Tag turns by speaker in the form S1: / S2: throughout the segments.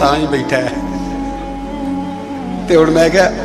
S1: ਤਾਂ ਹੀ ਬੈਠਾ ਹੈ। ਤੇ ਹੁਣ ਮੈਂ ਕਿਹਾ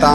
S1: ਤਾਂ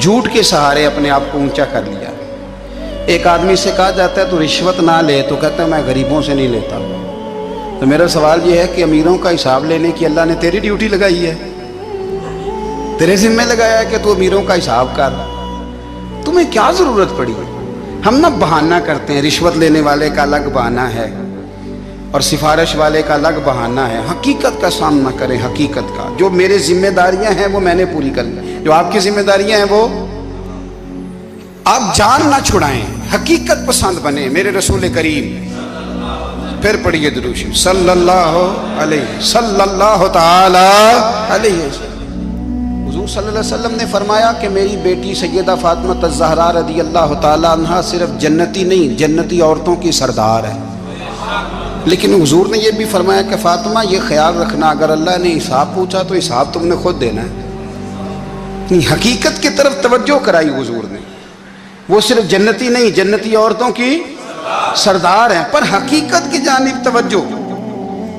S1: جھوٹ کے سہارے اپنے آپ کو اونچا کر لیا۔ ایک آدمی سے کہا جاتا ہے تو رشوت نہ لے، تو کہتا ہے میں غریبوں سے نہیں لیتا۔ تو میرا سوال یہ ہے کہ امیروں کا حساب لینے کی اللہ نے تیری ڈیوٹی لگائی ہے، تیرے ذمہ لگایا ہے کہ تو امیروں کا حساب کر، تمہیں کیا ضرورت پڑی؟ ہم نا بہانہ کرتے ہیں، رشوت لینے والے کا الگ بہانہ ہے اور سفارش والے کا الگ بہانہ ہے۔ حقیقت کا سامنا کریں، حقیقت کا۔ جو میرے ذمہ داریاں ہیں وہ میں نے پوری کرنی، جو آپ کی ذمہ داریاں ہیں وہ آپ جان نہ چھڑائیں، حقیقت پسند بنیں۔ میرے رسول کریم، پھر پڑھیے درود شریف صلی اللہ تعالی علیہ وسلم۔ حضور صلی اللہ علیہ وسلم نے فرمایا کہ میری بیٹی سیدہ فاطمہ الزہرا رضی اللہ تعالی عنہا صرف جنتی نہیں، جنتی عورتوں کی سردار ہے۔ لیکن حضور نے یہ بھی فرمایا کہ فاطمہ یہ خیال رکھنا، اگر اللہ نے حساب پوچھا تو حساب تم نے خود دینا ہے۔ حقیقت کی طرف توجہ کرائی حضور نے، وہ صرف جنتی نہیں، جنتی عورتوں کی سردار ہیں، پر حقیقت کی جانب توجہ۔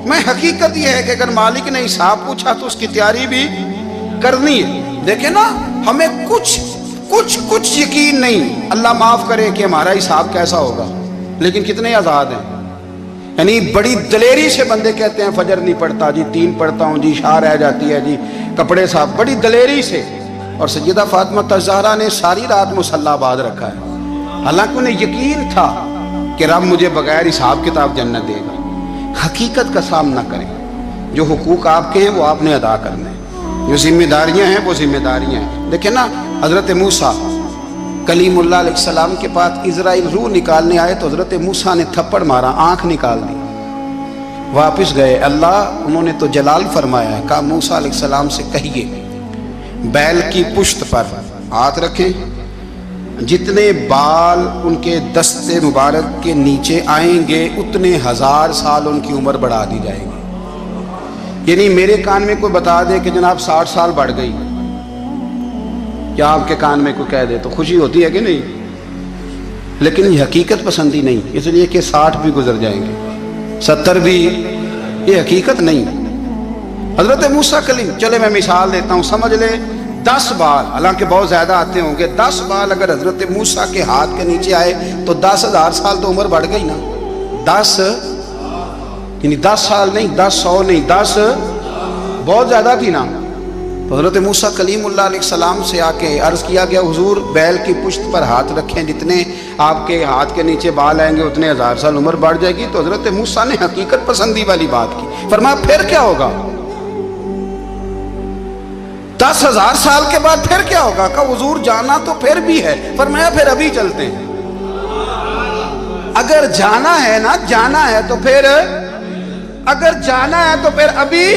S1: میں حقیقت یہ ہے کہ اگر مالک نے حساب پوچھا تو اس کی تیاری بھی کرنی ہے۔ دیکھیں نا، ہمیں کچھ یقین نہیں، اللہ معاف کرے کہ ہمارا حساب کیسا ہوگا، لیکن کتنے آزاد ہیں۔ یعنی بڑی دلیری سے بندے کہتے ہیں فجر نہیں پڑھتا جی، 3 پڑھتا ہوں جی، شاہ رہ جاتی ہے جی، کپڑے صاحب، بڑی دلیری سے۔ اور سیدہ فاطمہ الزہرا نے ساری رات مصلی آباد رکھا ہے، حالانکہ انہیں یقین تھا کہ رب مجھے بغیر حساب کتاب جنت دے گا۔ حقیقت کا سامنا کریں، جو حقوق آپ کے ہیں وہ آپ نے ادا کرنے ہیں، جو ذمہ داریاں ہیں وہ ذمہ داریاں ہیں۔ دیکھیں نا، حضرت موسیٰ کلیم اللہ علیہ السلام کے پاس اسرائیل روح نکالنے آئے تو حضرت موسیٰ نے تھپڑ مارا، آنکھ نکال دی، واپس گئے۔ اللہ انہوں نے تو جلال فرمایا ہے، کہا موسیٰ علیہ السلام سے کہیے بیل کی پشت پر ہاتھ رکھیں، جتنے بال ان کے دست مبارک کے نیچے آئیں گے اتنے 1000 سال ان کی عمر بڑھا دی جائے گی۔ یعنی میرے کان میں کوئی بتا دے کہ جناب 60 سال بڑھ گئی، یا آپ کے کان میں کوئی کہہ دے تو خوشی ہوتی ہے کہ نہیں؟ لیکن یہ حقیقت پسندی نہیں، اس لیے کہ 60 بھی گزر جائیں گے، 70 بھی، یہ حقیقت نہیں۔ حضرت موسیٰ کلیم، چلے میں مثال دیتا ہوں، سمجھ لے 10 بال، حالانکہ بہت زیادہ آتے ہوں گے، 10 بال اگر حضرت موسیٰ کے ہاتھ کے نیچے آئے تو 10,000 سال تو عمر بڑھ گئی نا۔ 10 یعنی 10 سال نہیں، 10 نہیں، 10 بہت زیادہ تھی نا۔ تو حضرت موسیٰ کلیم اللہ علیہ السلام سے آ کے عرض کیا گیا، حضور بیل کی پشت پر ہاتھ رکھیں، جتنے آپ کے ہاتھ کے نیچے بال آئیں گے اتنے 1000 سال عمر بڑھ جائے گی۔ تو حضرت موسیٰ نے حقیقت پسندی والی بات کی، فرمایا پھر کیا ہوگا؟ 10,000 سال کے بعد پھر کیا ہوگا؟ کہا حضور جانا تو پھر بھی ہے، فرمایا پھر ابھی چلتے ہیں۔ اگر جانا ہے نا، جانا ہے تو پھر، اگر جانا ہے تو پھر ابھی،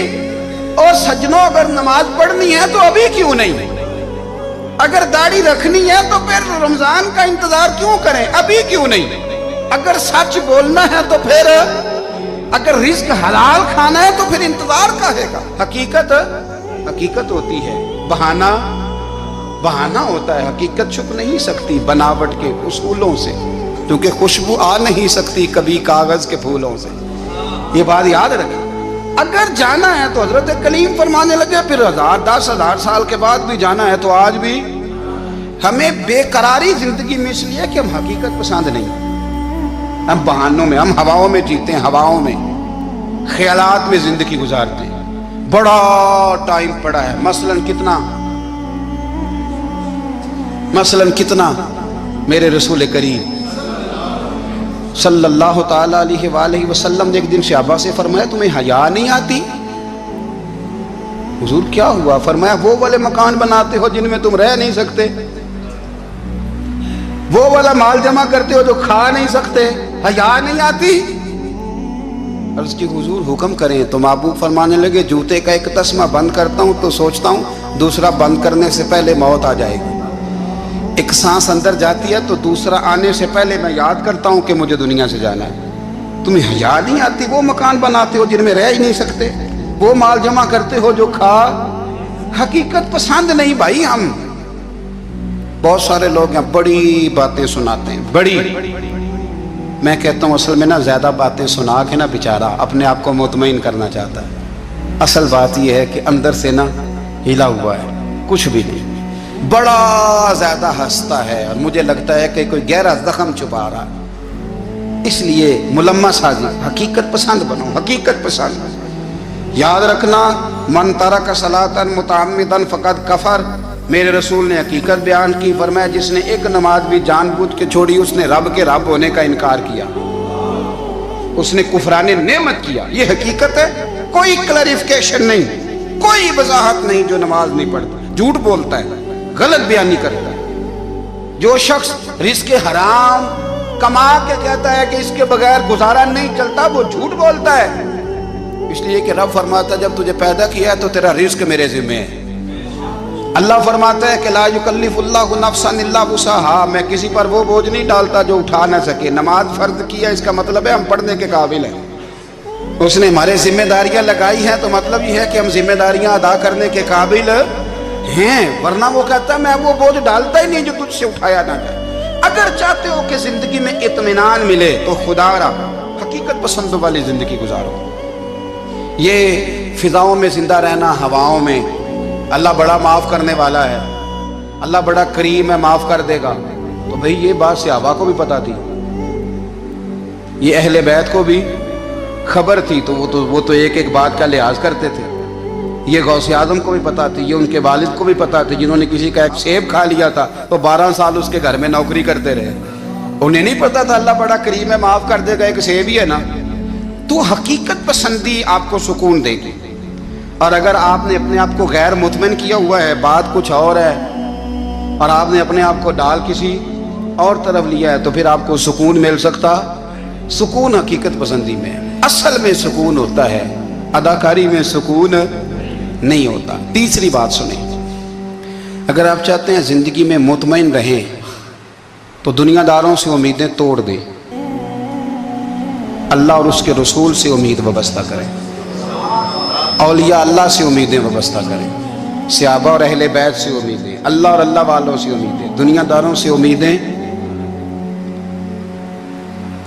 S1: اور سجنوں اگر نماز پڑھنی ہے تو ابھی کیوں نہیں؟ اگر داڑھی رکھنی ہے تو پھر رمضان کا انتظار کیوں کریں، ابھی کیوں نہیں؟ اگر سچ بولنا ہے تو پھر، اگر رزق حلال کھانا ہے تو پھر انتظار کا ہے گا۔ حقیقت ہوتی ہے، بہانہ ہوتا ہے، حقیقت چھپ نہیں سکتی بناوٹ کے اصولوں سے، کیونکہ خوشبو آ نہیں سکتی کبھی کاغذ کے پھولوں سے۔ یہ بات یاد رکھیں، اگر جانا ہے تو حضرت کلیم فرمانے لگے پھر 10,000 سال کے بعد بھی جانا ہے تو آج بھی۔ ہمیں بے قراری زندگی میں اس لیے کہ ہم حقیقت پسند نہیں، ہم بہانوں میں، ہم ہواؤں میں جیتے ہیں، ہواؤں میں، خیالات میں زندگی گزارتے ہیں۔ بڑا ٹائم پڑا ہے، مثلاً کتنا میرے رسول کریم صلی اللہ تعالیٰ علیہ وآلہ وسلم نے ایک دن صحابہ سے فرمایا تمہیں حیا نہیں آتی؟ حضور کیا ہوا؟ فرمایا وہ والے مکان بناتے ہو جن میں تم رہ نہیں سکتے، وہ والا مال جمع کرتے ہو جو کھا نہیں سکتے، حیا نہیں آتی؟ عرض کی حضور حکم کریں تو محبوب فرمانے لگے جوتے کا ایک تسمہ بند کرتا ہوں تو سوچتا ہوں دوسرا بند کرنے سے پہلے موت آ جائے گی، ایک سانس اندر جاتی ہے تو دوسرا آنے سے پہلے میں یاد کرتا ہوں کہ مجھے دنیا سے جانا ہے۔ تمہیں حیا نہیں آتی؟ وہ مکان بناتے ہو جن میں رہ ہی نہیں سکتے، وہ مال جمع کرتے ہو جو کھا، حقیقت پسند نہیں بھائی۔ ہم بہت سارے لوگ ہیں بڑی باتیں سناتے ہیں، بڑی، میں کہتا ہوں اصل میں نا زیادہ باتیں سنا کے نا بیچارہ اپنے آپ کو مطمئن کرنا چاہتا ہے۔ اصل بات یہ ہے کہ اندر سے نا ہلا ہوا ہے، کچھ بھی نہیں، بڑا زیادہ ہنستا ہے اور مجھے لگتا ہے کہ کوئی گہرا زخم چھپا رہا ہے۔ اس لیے ملمہ سازی، حقیقت پسند بنو، حقیقت پسند۔ یاد رکھنا، من ترک صلاۃ متعمدا فقد کفر، میرے رسول نے حقیقت بیان کی، فرمایا جس نے ایک نماز بھی جان بوجھ کے چھوڑی اس نے رب کے رب ہونے کا انکار کیا، اس نے کفران نعمت کیا۔ یہ حقیقت ہے، کوئی کلیریفیکیشن نہیں، کوئی وضاحت نہیں۔ جو نماز نہیں پڑھتا، جھوٹ بولتا ہے، غلط بیانی کرتا ہے، جو شخص رزق حرام کما کے کہتا ہے کہ اس کے بغیر گزارا نہیں چلتا، وہ جھوٹ بولتا ہے۔ اس لیے کہ رب فرماتا ہے جب تجھے پیدا کیا ہے تو تیرا رزق میرے ذمہ ہے۔ اللہ فرماتا ہے کہ لا یکلف اللہ نفسا الا وسعها، میں کسی پر وہ بوجھ نہیں ڈالتا جو اٹھا نہ سکے۔ نماز فرض کیا، اس کا مطلب ہے ہم پڑھنے کے قابل ہیں، اس نے ہمارے ذمہ داریاں لگائی ہیں، تو مطلب یہ ہے کہ ہم ذمہ داریاں ادا کرنے کے قابل ہیں، ورنہ وہ کہتا ہے میں وہ بوجھ ڈالتا ہی نہیں جو تجھ سے اٹھایا نہ جائے۔ اگر چاہتے ہو کہ زندگی میں اطمینان ملے تو خدا را حقیقت پسندوں والی زندگی گزارو۔ یہ فضاؤں میں زندہ رہنا، ہواؤں میں، اللہ بڑا معاف کرنے والا ہے، اللہ بڑا کریم ہے، معاف کر دے گا، تو بھئی یہ بات صحابہ کو بھی پتا تھی، یہ اہل بیت کو بھی خبر تھی، تو وہ تو ایک ایک بات کا لحاظ کرتے تھے۔ یہ غوث اعظم کو بھی پتا تھی، یہ ان کے والد کو بھی پتا تھی، جنہوں نے کسی کا ایک سیب کھا لیا تھا تو 12 سال اس کے گھر میں نوکری کرتے رہے، انہیں نہیں پتا تھا اللہ بڑا کریم ہے، معاف کر دے گا، ایک سیب ہی ہے نا۔ تو حقیقت پسندی آپ کو سکون دے گی، اور اگر آپ نے اپنے آپ کو غیر مطمئن کیا ہوا ہے، بات کچھ اور ہے، اور آپ نے اپنے آپ کو ڈال کسی اور طرف لیا ہے، تو پھر آپ کو سکون مل سکتا؟ سکون حقیقت پسندی میں، اصل میں سکون ہوتا ہے، اداکاری میں سکون نہیں ہوتا۔ تیسری بات سنیں، اگر آپ چاہتے ہیں زندگی میں مطمئن رہیں تو دنیا داروں سے امیدیں توڑ دیں، اللہ اور اس کے رسول سے امید وابستہ کریں، اولیاء اللہ سے امیدیں وابستہ کریں، صحابہ اور اہل بیت سے امیدیں، اللہ اور اللہ والوں سے امیدیں، دنیا داروں سے امیدیں۔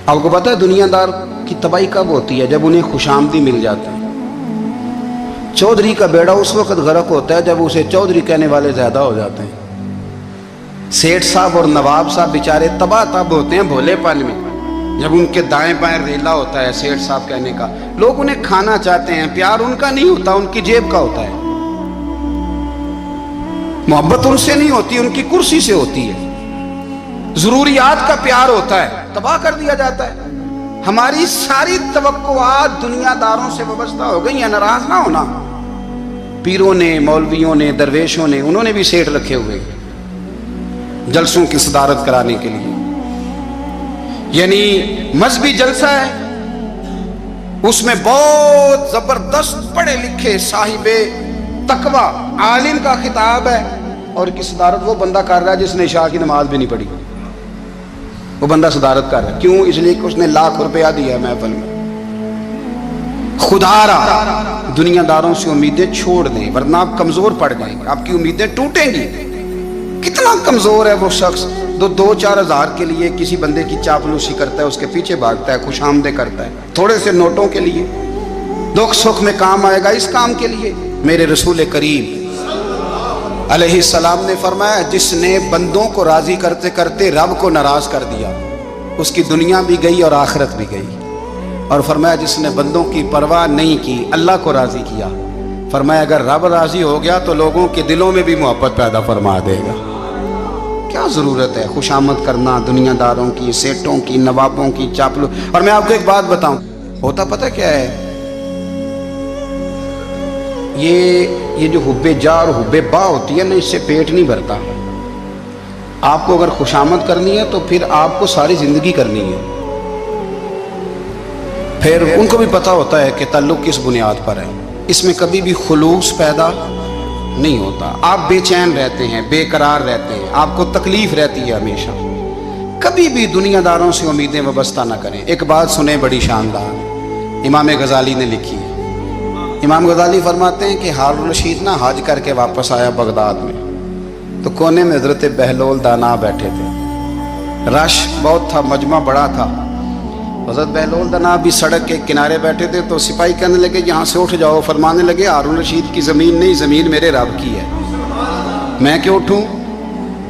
S1: آپ کو پتہ ہے دنیا دار کی تباہی کب ہوتی ہے؟ جب انہیں خوشامدی مل جاتی ہے۔ چودھری کا بیڑا اس وقت غرق ہوتا ہے جب اسے چودھری کہنے والے زیادہ ہو جاتے ہیں۔ سیٹھ صاحب اور نواب صاحب بیچارے تباہ تب ہوتے ہیں بھولے پن میں، جب ان کے دائیں بائیں ریلا ہوتا ہے سیٹھ صاحب کہنے کا، لوگ انہیں کھانا چاہتے ہیں، پیار ان کا نہیں ہوتا، ان کی جیب کا ہوتا ہے، محبت ان سے نہیں ہوتی، ان کی کرسی سے ہوتی ہے، ضروریات کا پیار ہوتا ہے، تباہ کر دیا جاتا ہے۔ ہماری ساری توقعات دنیا داروں سے وابستہ ہو گئی ہیں، ناراض نہ ہونا۔ پیروں نے، مولویوں نے، درویشوں نے، انہوں نے بھی سیٹ رکھے ہوئے جلسوں کی صدارت کرانے کے لیے، یعنی مذہبی جلسہ ہے، اس میں بہت زبردست پڑھے لکھے صاحب تقوی عالم کا خطاب ہے، اور کی صدارت وہ بندہ کر رہا ہے جس نے عشاء کی نماز بھی نہیں پڑھی، وہ بندہ صدارت کر رہا ہے۔ کیوں؟ اس لیے کہ اس نے لاکھ روپیہ دیا ہے محفل میں۔ خدا را دنیا داروں سے امیدیں چھوڑ دیں، ورنہ آپ کمزور پڑ جائیں گے، آپ کی امیدیں ٹوٹیں گی۔ کتنا کمزور ہے وہ شخص جو 2-4 ہزار کے لیے کسی بندے کی چاپلوسی کرتا ہے، اس کے پیچھے بھاگتا ہے، خوش آمدیں کرتا ہے، تھوڑے سے نوٹوں کے لیے، دکھ سکھ میں کام آئے گا اس کام کے لیے۔ میرے رسول کریم علیہ السلام نے فرمایا جس نے بندوں کو راضی کرتے کرتے رب کو ناراض کر دیا، اس کی دنیا بھی گئی اور آخرت بھی گئی، اور فرمایا جس نے بندوں کی پرواہ نہیں کی، اللہ کو راضی کیا، فرمایا اگر رب راضی ہو گیا تو لوگوں کے دلوں میں بھی محبت پیدا فرما دے گا۔ کیا ضرورت ہے خوشامد کرنا دنیا داروں کی، سیٹوں کی، نوابوں کی، چاپلو۔ اور میں آپ کو ایک بات بتاؤں، ہوتا پتہ کیا ہے، یہ جو حب جا اور حب با ہوتی ہے نا، اس سے پیٹ نہیں بھرتا۔ آپ کو اگر خوشامد کرنی ہے تو پھر آپ کو ساری زندگی کرنی ہے، پھر ان کو بھی پتہ ہوتا ہے کہ تعلق کس بنیاد پر ہے، اس میں کبھی بھی خلوص پیدا نہیں ہوتا، آپ بے چین رہتے ہیں، بے قرار رہتے ہیں، آپ کو تکلیف رہتی ہے ہمیشہ۔ کبھی بھی دنیا داروں سے امیدیں وابستہ نہ کریں۔ ایک بات سنیں بڑی شاندار، امام غزالی نے لکھی ہے۔ امام غزالی فرماتے ہیں کہ ہارون الرشید نہ حج کر کے واپس آیا بغداد میں، تو کونے میں حضرت بہلول دانا بیٹھے تھے، رش بہت تھا، مجمع بڑا تھا، حضرت بہلول دنا بھی سڑک کے کنارے بیٹھے تھے تو سپاہی کہنے لگے یہاں سے اٹھ جاؤ. فرمانے لگے ہارون رشید کی زمین نہیں، زمین میرے رب کی ہے، میں کیوں اٹھوں؟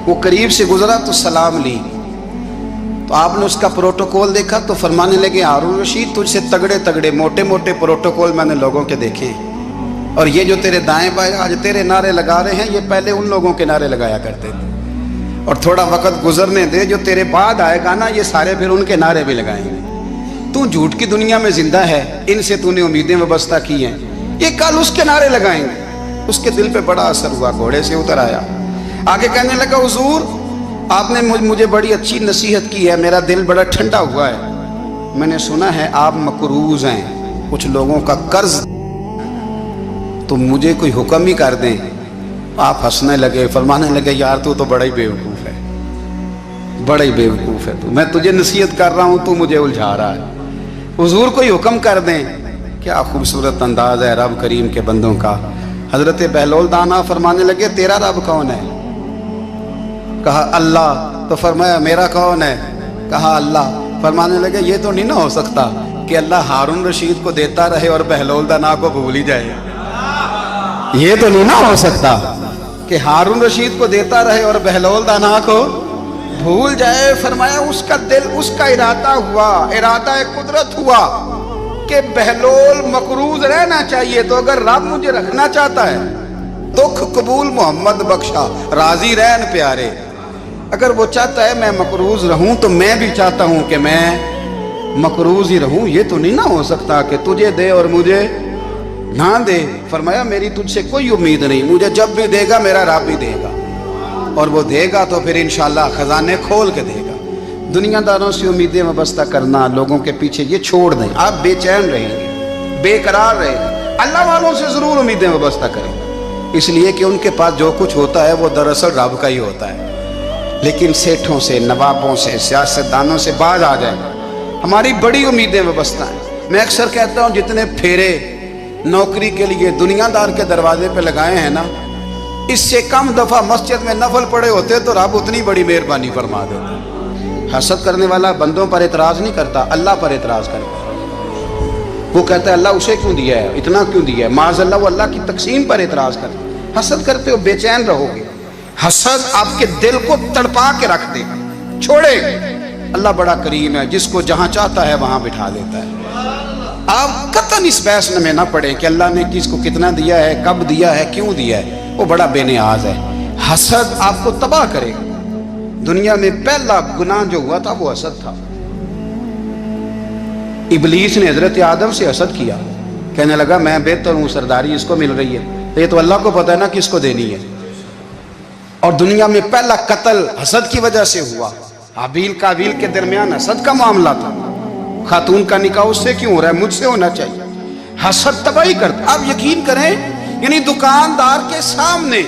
S1: وہ قریب سے گزرا تو سلام لی تو آپ نے اس کا پروٹوکول دیکھا تو فرمانے لگے ہارون رشید تجھ سے تگڑے تگڑے موٹے موٹے پروٹوکول میں نے لوگوں کے دیکھے ہیں، اور یہ جو تیرے دائیں بائیں آج تیرے نعرے لگا رہے ہیں یہ پہلے ان لوگوں کے نعرے لگایا کرتے تھے، اور تھوڑا وقت گزرنے دے، جو تیرے بعد آئے گا نا یہ سارے پھر ان کے نعرے بھی لگائیں گے. تو جھوٹ کی دنیا میں زندہ ہے، ان سے تو نے امیدیں وابستہ کی ہیں، یہ کل اس کے نعرے لگائیں گے. اس کے دل پہ بڑا اثر ہوا، گھوڑے سے اتر آیا، آگے کہنے لگا حضور آپ نے مجھے بڑی اچھی نصیحت کی ہے، میرا دل بڑا ٹھنڈا ہوا ہے. میں نے سنا ہے آپ مقروض ہیں، کچھ لوگوں کا قرض، تو مجھے کوئی حکم ہی کر دیں. آپ ہنسنے لگے، فرمانے لگے یار تو بڑا ہی بیوقوف ہے، بڑا ہی بیوقوف ہے تو، میں تجھے نصیحت کر رہا ہوں تو مجھے الجھا رہا ہے. حضور کوئی حکم کر دیں. کیا خوبصورت انداز ہے رب کریم کے بندوں کا. حضرت بہلول دانا فرمانے لگے تیرا رب کون ہے؟ کہا اللہ. تو فرمایا میرا کون ہے؟ کہا اللہ. فرمانے لگے یہ تو نہیں نہ ہو سکتا کہ اللہ ہارون رشید کو دیتا رہے اور بہلول دانا کو بھول ہی جائے. یہ تو نہیں نہ ہو سکتا کہ ہارون رشید کو دیتا رہے اور بہلول دانا کو بھول جائے. فرمایا اس کا دل، اس کا ارادہ ہوا، ارادہ قدرت ہوا کہ بہلول مقروض رہنا چاہیے، تو اگر رب مجھے رکھنا چاہتا ہے دکھ قبول محمد بخشا راضی رہن پیارے، اگر وہ چاہتا ہے میں مقروض رہوں تو میں بھی چاہتا ہوں کہ میں مقروض ہی رہوں. یہ تو نہیں نہ ہو سکتا کہ تجھے دے اور مجھے نہ دے. فرمایا میری تجھ سے کوئی امید نہیں، مجھے جب بھی دے گا میرا رب بھی دے گا، اور وہ دے گا تو پھر انشاءاللہ خزانے کھول کے دے گا. دنیا داروں سے امیدیں وابستہ کرنا، لوگوں کے پیچھے، یہ چھوڑ دیں. آپ بے چین رہیں گے، بے قرار رہیں گے. اللہ والوں سے ضرور امیدیں وابستہ کریں، اس لیے کہ ان کے پاس جو کچھ ہوتا ہے وہ دراصل رب کا ہی ہوتا ہے. لیکن سیٹھوں سے، نوابوں سے، سیاستدانوں سے باز آ جائیں. ہماری بڑی امیدیں وابستہ ہیں. میں اکثر کہتا ہوں جتنے پھیرے نوکری کے لیے دنیا دار کے دروازے پہ لگائے ہیں نا، اس سے کم دفعہ مسجد میں نفل پڑے ہوتے تو رب اتنی بڑی مہربانی فرما دیتا. حسد کرنے والا بندوں پر اعتراض نہیں کرتا، اللہ پر اعتراض کرتا ہے. وہ کہتا ہے اللہ اسے کیوں دیا ہے، اتنا کیوں دیا ہے، معاذ اللہ. وہ اللہ کی تقسیم پر اعتراض کرتا ہے. حسد کرتے ہو بے چین رہو گے. حسد آپ کے دل کو تڑپا کے رکھ دے. چھوڑے. اللہ بڑا کریم ہے، جس کو جہاں چاہتا ہے وہاں بٹھا دیتا ہے. آپ قطعاً اس بحث میں نہ پڑیں کہ اللہ نے کس کو کتنا دیا ہے، کب دیا ہے، کیوں دیا ہے. وہ بڑا بے نیاز ہے. حسد آپ کو تباہ کرے گا. دنیا میں پہلا گناہ جو ہوا تھا وہ حسد تھا. ابلیس نے حضرت آدم سے حسد کیا، کہنے لگا میں بہتر ہوں، سرداری اس کو مل رہی ہے، یہ تو اللہ کو پتہ ہے نا کس کو دینی ہے. اور دنیا میں پہلا قتل حسد کی وجہ سے ہوا. حابیل قابیل کے درمیان حسد کا معاملہ تھا. خاتون کا نکاح اس سے کیوں ہو رہا ہے، مجھ سے ہونا چاہیے. حسد تباہی کرتا. آپ یقین کریں، یعنی دکاندار کے سامنے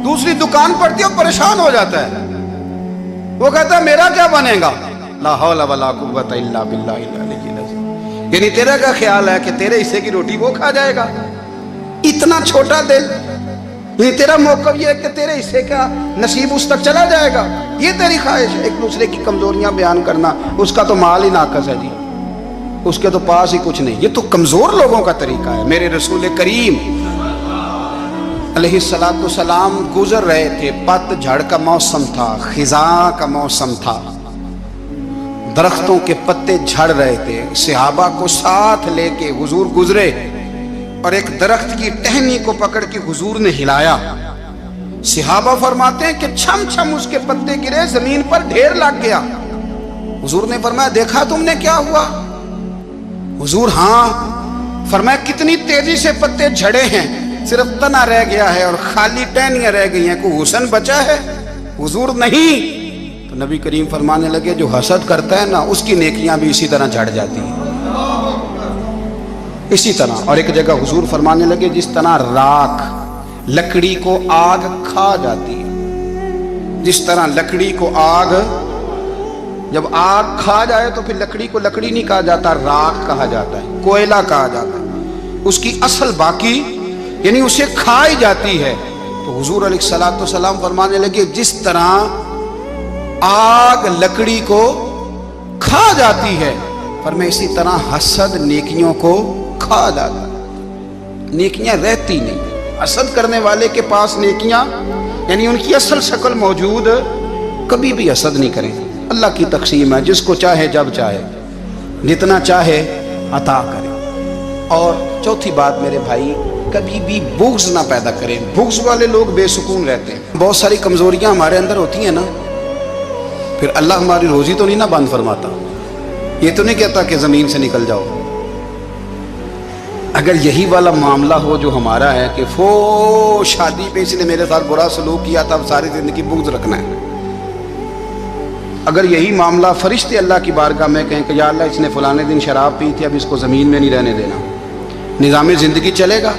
S1: دوسری دکان پڑتی ہے اور پریشان ہو جاتا ہے. وہ کہتا ہے میرا کیا بنے گا، لا حول ولا قوت الا باللہ العلی العظیم. یعنی تیرا کیا خیال ہے کہ تیرے حصے کی روٹی وہ کھا جائے گا؟ اتنا چھوٹا دل. یعنی تیرا موقف یہ ہے کہ تیرے حصے کا نصیب اس تک چلا جائے گا، یہ تیری خواہش ہے. ایک دوسرے کی کمزوریاں بیان کرنا، اس کا تو مال ہی ناقص ہے جی، اس کے تو پاس ہی کچھ نہیں. یہ تو کمزور لوگوں کا طریقہ ہے. میرے رسول کریم علیہ السلام گزر رہے تھے، پت جھڑ کا موسم تھا، خزاں کا موسم تھا، درختوں کے پتے جھڑ رہے تھے. صحابہ کو ساتھ لے کے حضور گزرے اور ایک درخت کی ٹہنی کو پکڑ کے حضور نے ہلایا. صحابہ فرماتے ہیں کہ چھم چھم اس کے پتے گرے، زمین پر ڈھیر لگ گیا. حضور نے فرمایا دیکھا تم نے کیا ہوا؟ حضور ہاں. فرمایا کتنی تیزی سے پتے جھڑے ہیں، صرف تنا رہ گیا ہے اور خالی ٹہنیاں رہ گئی ہیں، کوئی حسن بچا ہے؟ حضور نہیں. تو نبی کریم فرمانے لگے جو حسد کرتا ہے نا اس کی نیکیاں بھی اسی طرح جھڑ جاتی ہیں، اسی طرح. اور ایک جگہ حضور فرمانے لگے جس طرح راکھ لکڑی کو آگ کھا جاتی ہے، جس طرح لکڑی کو آگ، جب آگ کھا جائے تو پھر لکڑی کو لکڑی نہیں کہا جاتا، راکھ کہا جاتا ہے، کوئلہ کہا جاتا ہے، اس کی اصل باقی یعنی اسے کھائی جاتی ہے. تو حضور علیہ السلام فرمانے لگے جس طرح آگ لکڑی کو کھا جاتی ہے فرمایا اسی طرح حسد نیکیوں کو کھا ڈالا، نیکیاں رہتی نہیں۔ حسد کرنے والے کے پاس نیکیاں یعنی ان کی اصل شکل موجود، کبھی بھی حسد نہیں کریں۔ اللہ کی تقسیم ہے، جس کو چاہے جب چاہے جتنا چاہے عطا کرے۔ اور چوتھی بات میرے بھائی، کبھی بھی بغض نہ پیدا کریں۔ بغض والے لوگ بے سکون رہتے ہیں۔ بہت ساری کمزوریاں ہمارے اندر ہوتی ہیں نا، پھر اللہ ہماری روزی تو نہیں نہ بند فرماتا، یہ تو نہیں کہتا کہ زمین سے نکل جاؤ۔ اگر یہی والا معاملہ ہو جو ہمارا ہے کہ شادی پہ اس نے میرے ساتھ برا سلوک کیا تھا، اب ساری زندگی بغض رکھنا ہے۔ اگر یہی معاملہ فرشتے اللہ کی بارگاہ میں کہیں کہ یا اللہ اس نے فلانے دن شراب پی تھی، اب اس کو زمین میں نہیں رہنے دینا، نظام زندگی چلے گا؟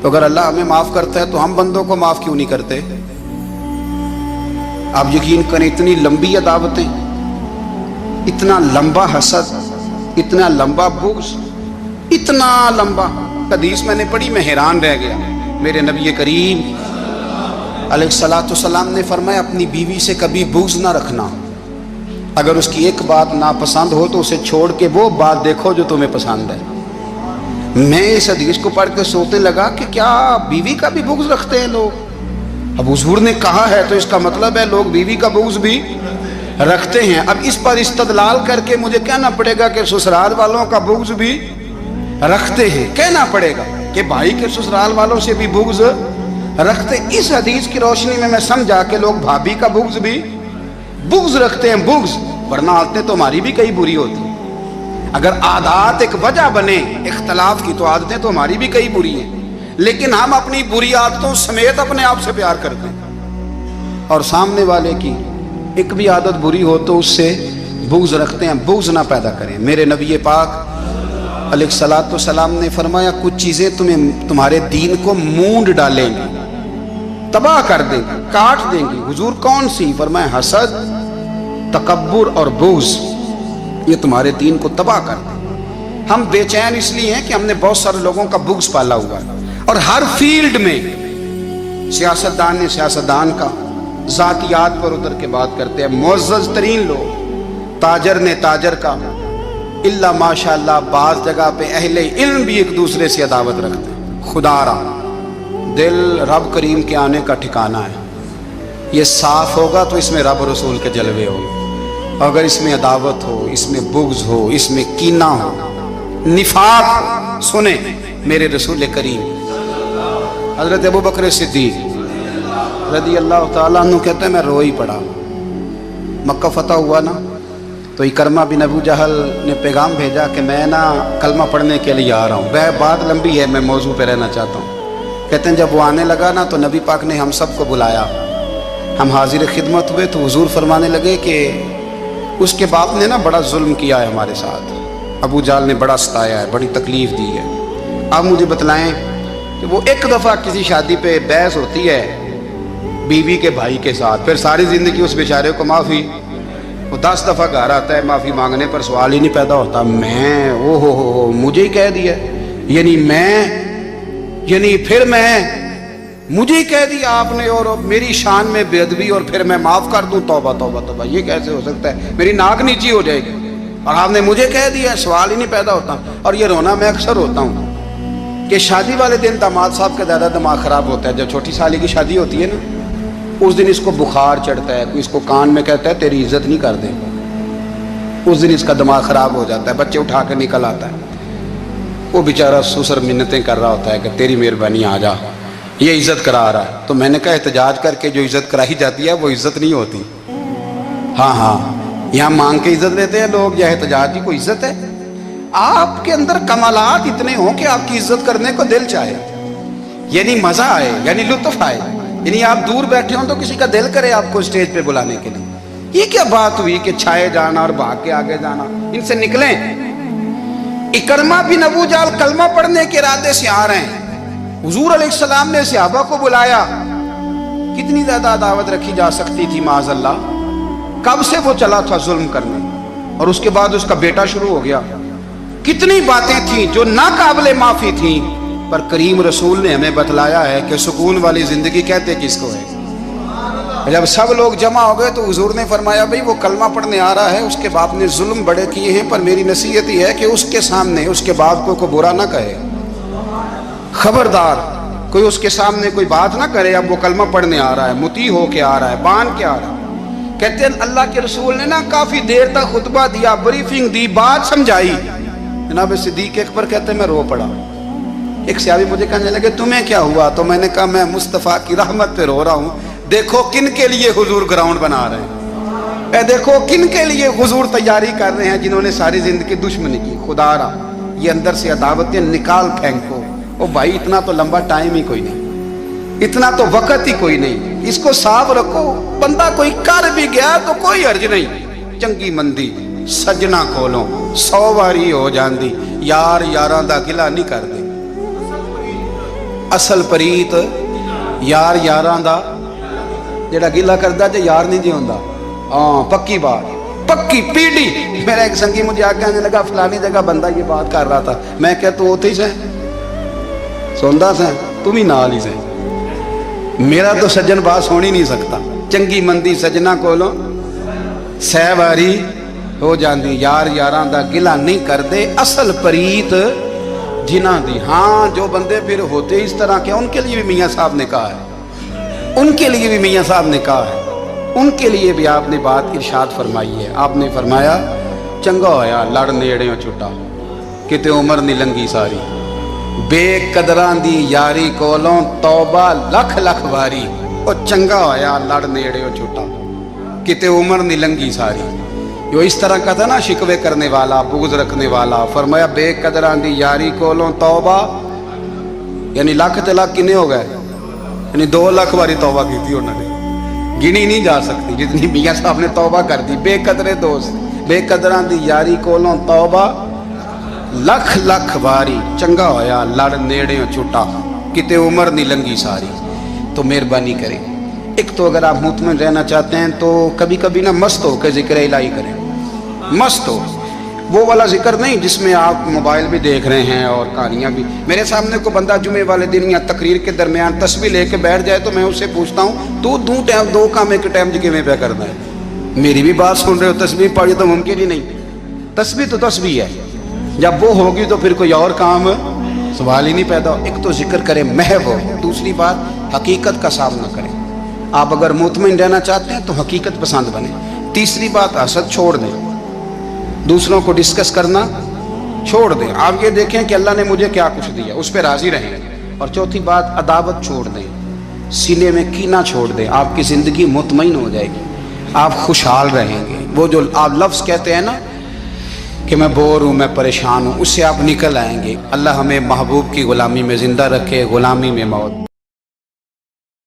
S1: تو اگر اللہ ہمیں معاف کرتا ہے تو ہم بندوں کو معاف کیوں نہیں کرتے؟ آپ یقین کریں، اتنی لمبی عداوتیں، اتنا لمبا حسد، اتنا لمبا بغض، اتنا لمبا۔ حدیث میں نے پڑھی، میں حیران رہ گیا۔ میرے نبی کریم علیہ الصلوۃ والسلام نے فرمایا اپنی بیوی سے کبھی بغض نہ رکھنا، اگر اس کی ایک بات ناپسند ہو تو اسے چھوڑ کے وہ بات دیکھو جو تمہیں پسند ہے۔ میں اس حدیث کو پڑھ کے سوچنے لگا کہ کیا بیوی کا بھی بغض رکھتے ہیں لوگ؟ اب حضور نے کہا ہے تو اس کا مطلب ہے لوگ بیوی کا بغض بھی رکھتے ہیں۔ اب اس پر استدلال کر کے مجھے کہنا پڑے گا کہ سسرال والوں کا بغض بھی رکھتے ہیں، کہنا پڑے گا کہ بھائی کے سسرال والوں سے بھی بغض رکھتے۔ اس حدیث کی روشنی میں سمجھا کہ لوگ بھابھی کا بغض بھی بغض رکھتے ہیں، بغض، ورنہ عادتیں تو ہماری بھی کئی بری ہوتی ہیں۔ اگر عادات ایک وجہ بنے اختلاف کی تو عادتیں تو ہماری بھی کئی بری ہیں، لیکن ہم اپنی بری عادتوں سمیت اپنے آپ سے پیار کرتے ہیں، اور سامنے والے کی ایک بھی عادت بری ہو تو اس سے بغض رکھتے ہیں۔ بغض نہ پیدا کریں۔ میرے نبی پاک علیہ الصلوۃ والسلام نے فرمایا کچھ چیزیں تمہارے دین کو مونڈ ڈالیں گی، تباہ کر دیں گی، کاٹ دیں گی۔ حضور کون سی؟ فرمایا حسد، تکبر اور بغض، یہ تمہارے دین کو تباہ کر دیں۔ ہم بے چین اس لیے ہیں کہ ہم نے بہت سارے لوگوں کا بغض پالا ہوا ہے، اور ہر فیلڈ میں سیاستدان نے سیاستدان کا، ذاتیات پر اتر کے بات کرتے ہیں، معزز ترین لوگ، تاجر نے تاجر کا، اللہ ماشاءاللہ بعض جگہ پہ اہل علم بھی ایک دوسرے سے عداوت رکھتے ہیں۔ خدا را دل رب کریم کے آنے کا ٹھکانہ ہے، یہ صاف ہوگا تو اس میں رب رسول کے جلوے ہوں گے، اگر اس میں عداوت ہو، اس میں بغض ہو، اس میں کینہ ہو، نفاق، سنیں میرے رسول کریم حضرت ابو بکر صدیق رضی اللہ تعالیٰ عنہ کہتے ہیں میں رو ہی پڑا۔ مکہ فتح ہوا نا تو اکرمہ بن ابو جہل نے پیغام بھیجا کہ میں نا کلمہ پڑھنے کے لیے آ رہا ہوں۔ بات لمبی ہے، میں موضوع پہ رہنا چاہتا ہوں۔ کہتے ہیں جب وہ آنے لگا نا تو نبی پاک نے ہم سب کو بلایا، ہم حاضر خدمت ہوئے تو حضور فرمانے لگے کہ اس کے باپ نے نا بڑا ظلم کیا ہے ہمارے ساتھ، ابو جہل نے بڑا ستایا ہے، بڑی تکلیف دی ہے۔ آپ مجھے بتلائیں کہ وہ ایک دفعہ کسی شادی پہ بحث ہوتی ہے بیوی کے بھائی کے ساتھ، پھر ساری زندگی اس بیچارے کو معافی، وہ 10 دفعہ گھر آتا ہے معافی مانگنے پر سوال ہی نہیں پیدا ہوتا، میں او ہو مجھے ہی کہہ دیا، یعنی پھر مجھے ہی کہہ دیا آپ نے، اور میری شان میں بے ادبی، اور پھر میں معاف کر دوں؟ توبہ توبہ توبہ، یہ کیسے ہو سکتا ہے؟ میری ناک نیچی ہو جائے گی، اور آپ نے مجھے کہہ دیا، سوال ہی نہیں پیدا ہوتا۔ اور یہ رونا میں اکثر ہوتا ہوں کہ شادی والے دن داماد صاحب کا زیادہ دماغ خراب ہوتا ہے۔ جب چھوٹی سالی کی شادی ہوتی ہے نا، اس دن اس کو بخار چڑھتا ہے، کوئی اس کو کان میں کہتا ہے تیری عزت نہیں کر دے، اس دن اس کا دماغ خراب ہو جاتا ہے، بچے اٹھا کے نکل آتا ہے، وہ بیچارہ سسر منتیں کر رہا ہوتا ہے کہ تیری مہربانی آ جا، یہ عزت کرا رہا ہے۔ تو میں نے کہا احتجاج کر کے جو عزت کرائی جاتی ہے وہ عزت نہیں ہوتی۔ ہاں یہاں مانگ کے عزت لیتے ہیں لوگ، یا احتجاج کی کوئی عزت ہے؟ آپ کے اندر کمالات اتنے ہوں کہ آپ کی عزت کرنے کو دل چاہے، یعنی مزہ آئے، یعنی لطف آئے، یعنی آپ دور بیٹھے ہوں تو کسی کا دل کرے آپ کو اسٹیج پہ بلانے کے لیے۔ یہ کیا بات ہوئی کہ چھائے جانا اور بھاگ کے آگے جانا؟ ان سے نکلیں۔ اکرمہ بن ابو جہل کلمہ پڑھنے کے ارادے سے آ رہے ہیں، حضور علیہ السلام نے صحابہ کو بلایا، کتنی زیادہ عداوت رکھی جا سکتی تھی معاذ اللہ؟ کب سے وہ چلا تھا ظلم کرنے، اور اس کے بعد اس کا بیٹا شروع ہو گیا۔ کتنی باتیں تھیں جو ناقابل معافی تھیں، پر کریم رسول نے ہمیں بتلایا ہے کہ سکون والی زندگی کہتے کس کو ہے؟ جب سب لوگ جمع ہو گئے تو حضور نے فرمایا بھئی وہ کلمہ پڑھنے آ رہا ہے، اس کے باپ نے ظلم بڑے کیے ہیں، پر میری نصیحت یہ ہے کہ اس کے سامنے اس کے باپ کو برا نہ کہے، خبردار کوئی اس کے سامنے کوئی بات نہ کرے۔ اب وہ کلمہ پڑھنے آ رہا ہے، مطیع ہو کے آ رہا ہے، بان کے آ رہا ہے۔ کہتے ہیں اللہ کے رسول نے نا کافی دیر تک خطبہ دیا، بریفنگ دی، بات سمجھائی۔ جناب صدیق اکبر کہتے ہیں میں رو پڑا۔ ایک صحابی مجھے کہنے لگے تمہیں کیا ہوا؟ تو میں نے کہا میں مصطفیٰ کی رحمت پہ رو رہا ہوں۔ دیکھو کن کے لیے حضور گراؤنڈ بنا رہے ہیں، اے دیکھو کن کے لیے حضور تیاری کر رہے ہیں، جنہوں نے ساری زندگی دشمنی کی۔ خدا را یہ اندر سے عداوتیں نکال پھینکو۔ او بھائی اتنا تو لمبا ٹائم ہی کوئی نہیں، اتنا تو وقت ہی کوئی نہیں، اس کو صاف رکھو۔ بندہ کوئی کر بھی گیا تو کوئی حرج نہیں۔ چنگی مندی سجنا کولوں 100 واری ہو جاندی، یار یاراں دا گلا نہیں کر دے۔ اصل پریت یار یاراں دا جڑا گلا کردا جے یار نہیں جی ہوندا۔ ہاں پکی بات، پکی پیڑی۔ میرا ایک سنگی مجھے آ کے کہنے لگا فلانی جگہ بندہ یہ بات کر رہا تھا۔ میں کہ تو اوتھے ہی سے سوندا سے تم ہی نال ہی سے، میرا تو سجن بات سن ہی نہیں سکتا۔ چنگی مندی سجنا کولوں 100 واری ہو جاندی، یار یاراں دا گلا نہیں کر دے، اصل پریت جنہاں دی۔ ہاں جو بندے پھر ہوتے اس طرح کے ان کے لیے بھی میاں صاحب نے کہا ہے، ان کے لیے بھی میاں صاحب نے کہا ہے، ان کے لیے بھی آپ نے بات ارشاد فرمائی ہے۔ آپ نے فرمایا چنگا ہویا لڑ نیڑیوں چھٹا، کتے عمر نہیں لنگی ساری، بے قدران دی یاری کولوں توبہ لکھ لکھ واری۔ او چنگا ہویا لڑ نیڑیوں چھٹا، کتے عمر نہیں لنگی ساری۔ جو اس طرح کا تھا نا شکوے کرنے والا، بغض رکھنے والا، فرمایا بے قدران دی یاری کولوں توبہ، یعنی لاکھ تے لاکھ کنے ہو گئے، یعنی 2 لاکھ واری توبہ کی تھی انہوں نے، گنی نہیں جا سکتی جتنی میاں صاحب نے توبہ کر دی۔ بے قدرے دوست، بے قدران دی یاری کولوں توبہ لکھ لکھ واری، چنگا ہویا لڑ نیڑیوں چھٹا، کتے عمر نہیں لنگی ساری۔ تو مہربانی کریں، ایک تو اگر آپ مطمئن رہنا چاہتے ہیں تو کبھی کبھی نا مست ہو کے ذکر الہی کریں۔ مست ہو، وہ والا ذکر نہیں جس میں آپ موبائل بھی دیکھ رہے ہیں اور کہانیاں بھی۔ میرے سامنے کو بندہ جمعے والے دن یا تقریر کے درمیان تسبیح لے کے بیٹھ جائے تو میں اس سے پوچھتا ہوں تو دو کام ایک ٹائم جگہ میں پہ کرنا ہے؟ میری بھی بات سن رہے ہو، تسبیح پڑھی تو ممکن ہی نہیں۔ تسبیح تو تسبیح ہے، جب وہ ہوگی تو پھر کوئی اور کام سوال ہی نہیں پیدا ہو۔ ایک تو ذکر کرے محو ہو، دوسری بات حقیقت کا سامنا کریں۔ آپ اگر مطمئن رہنا چاہتے ہیں تو حقیقت پسند بنیں۔ تیسری بات حسد چھوڑ دیں، دوسروں کو ڈسکس کرنا چھوڑ دیں۔ آپ یہ دیکھیں کہ اللہ نے مجھے کیا کچھ دیا، اس پہ راضی رہیں۔ اور چوتھی بات عداوت چھوڑ دیں، سینے میں کینہ چھوڑ دیں۔ آپ کی زندگی مطمئن ہو جائے گی، آپ خوشحال رہیں گے۔ وہ جو آپ لفظ کہتے ہیں نا کہ میں بور ہوں، میں پریشان ہوں، اس سے آپ نکل آئیں گے۔ اللہ ہمیں محبوب کی غلامی میں زندہ رکھے، غلامی میں موت۔